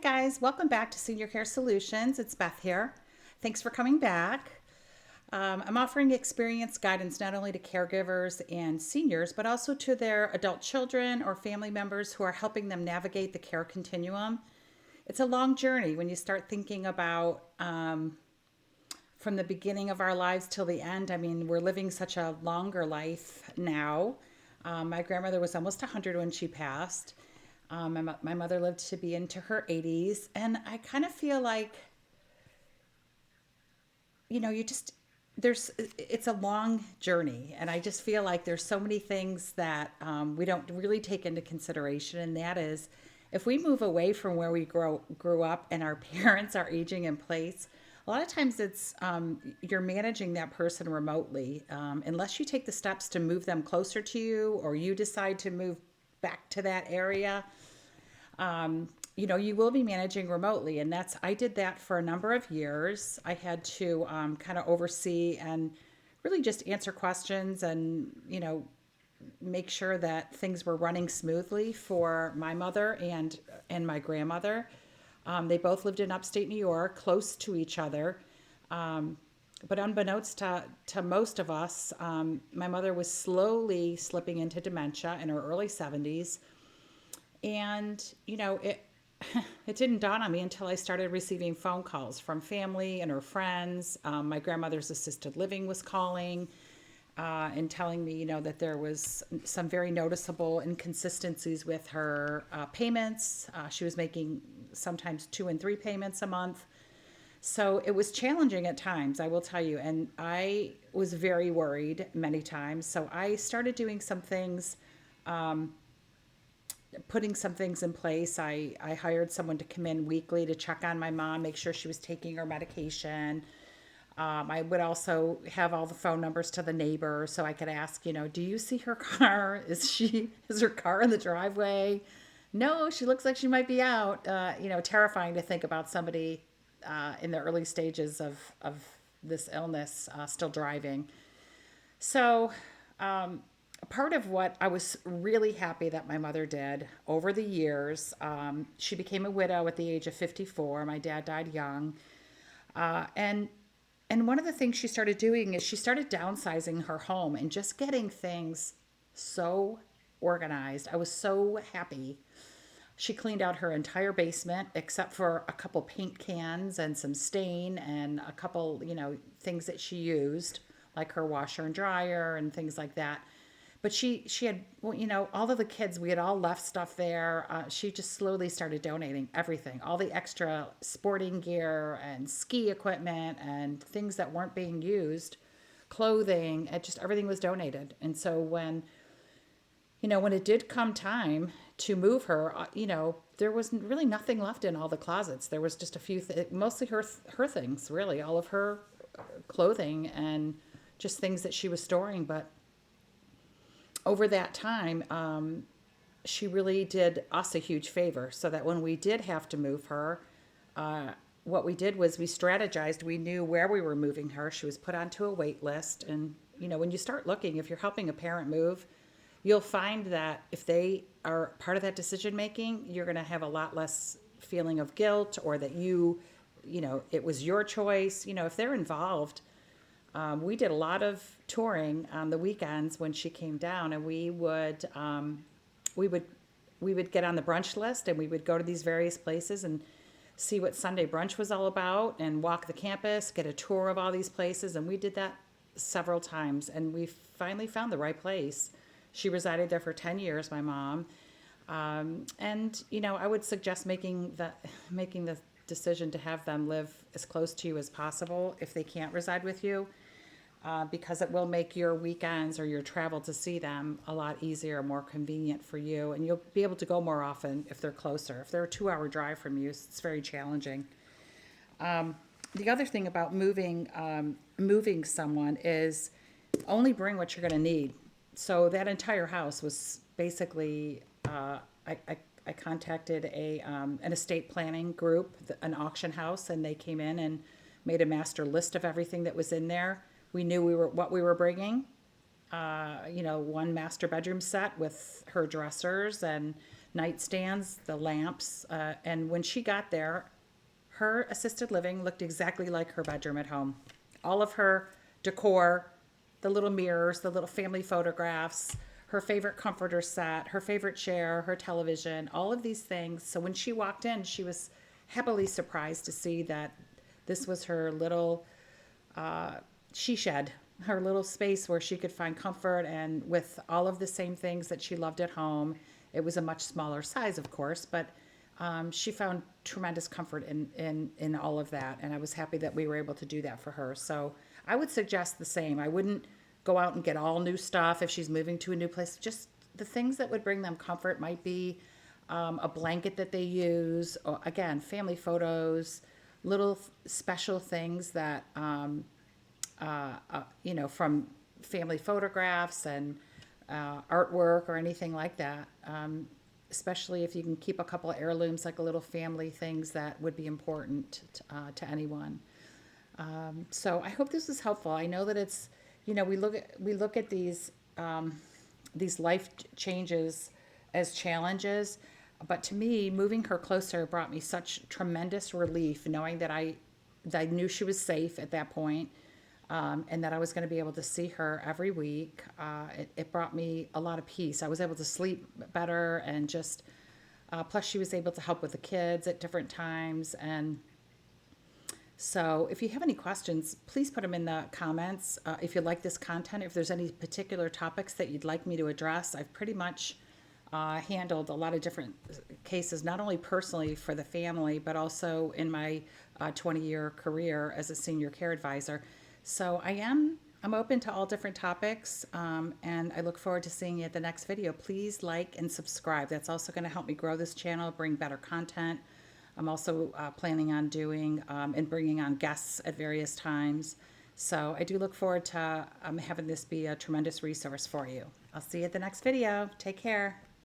guys, welcome back to Senior Care Solutions. It's Beth here. Thanks for coming back. I'm offering experience guidance not only to caregivers and seniors, but also to their adult children or family members who are helping them navigate the care continuum. It's a long journey when you start thinking about from the beginning of our lives till the end. I mean, we're living such a longer life now. My grandmother was almost 100 when she passed. My mother lived to be into her 80s. And I kind of feel like, you just, it's a long journey. And I just feel like there's so many things that we don't really take into consideration. And that is, if we move away from where we grew up and our parents are aging in place, a lot of times it's you're managing that person remotely. Unless you take the steps to move them closer to you or you decide to move back to that area, you will be managing remotely. And I did that for a number of years. I had to kind of oversee and really just answer questions and, make sure that things were running smoothly for my mother and my grandmother. They both lived in upstate New York, close to each other. But unbeknownst to most of us, my mother was slowly slipping into dementia in her early 70s. And, it didn't dawn on me until I started receiving phone calls from family and her friends. My grandmother's assisted living was calling and telling me, that there was some very noticeable inconsistencies with her payments. She was making sometimes 2 and 3 payments a month. So it was challenging at times, I will tell you. And I was very worried many times. So I started doing some things, putting some things in place. I hired someone to come in weekly to check on my mom, make sure she was taking her medication. I would also have all the phone numbers to the neighbor so I could ask, do you see her car? Is her car in the driveway? No, she looks like she might be out. Terrifying to think about somebody in the early stages of this illness still driving. So, part of what I was really happy that my mother did over the years, she became a widow at the age of 54. My dad died young. And one of the things she started doing is she started downsizing her home and just getting things so organized. I was so happy. She cleaned out her entire basement except for a couple paint cans and some stain and a couple, things that she used, like her washer and dryer and things like that. But she had, well, all of the kids, we had all left stuff there. She just slowly started donating everything, all the extra sporting gear and ski equipment and things that weren't being used, clothing, just everything was donated. And so when it did come time to move her, there was really nothing left in all the closets. There was just a few, mostly her things, really, all of her clothing and just things that she was storing. But over that time, she really did us a huge favor so that when we did have to move her, what we did was we strategized. We knew where we were moving her. She was put onto a wait list. And, when you start looking, if you're helping a parent move, you'll find that if they are part of that decision making, you're going to have a lot less feeling of guilt or that it was your choice. If they're involved, we did a lot of touring on the weekends when she came down, and we would get on the brunch list and we would go to these various places and see what Sunday brunch was all about and walk the campus, get a tour of all these places. And we did that several times and we finally found the right place. She resided there for 10 years, my mom. And I would suggest making the decision to have them live as close to you as possible if they can't reside with you. Because it will make your weekends or your travel to see them a lot easier, more convenient for you. And you'll be able to go more often if they're closer. If they're a 2-hour drive from you, it's very challenging. The other thing about moving someone is only bring what you're going to need. So that entire house was basically, I contacted an estate planning group, an auction house, and they came in and made a master list of everything that was in there. We knew what we were bringing. One master bedroom set with her dressers and nightstands, the lamps. And when she got there, her assisted living looked exactly like her bedroom at home. All of her decor, the little mirrors, the little family photographs, her favorite comforter set, her favorite chair, her television, all of these things. So when she walked in, she was happily surprised to see that this was her little she shed, her little space where she could find comfort, and with all of the same things that she loved at home. It was a much smaller size, of course, but she found tremendous comfort in all of that, and I was happy that we were able to do that for her. So I would suggest the same. I wouldn't go out and get all new stuff if she's moving to a new place. Just the things that would bring them comfort might be a blanket that they use, or again, family photos, little special things that from family photographs and artwork or anything like that. Especially if you can keep a couple of heirlooms, like a little family things that would be important to anyone. So I hope this is helpful. I know that it's, we look at these life changes as challenges, but to me, moving her closer brought me such tremendous relief, knowing that I knew she was safe at that point, and that I was going to be able to see her every week. It brought me a lot of peace. I was able to sleep better, and just plus she was able to help with the kids at different times. And so if you have any questions, please put them in the comments. If you like this content, if there's any particular topics that you'd like me to address, I've pretty much handled a lot of different cases, not only personally for the family, but also in my 20-year career as a senior care advisor. So I'm open to all different topics, and I look forward to seeing you at the next video. Please like and subscribe. That's also going to help me grow this channel, bring better content. I'm also planning on doing and bringing on guests at various times. So I do look forward to having this be a tremendous resource for you. I'll see you at the next video. Take care.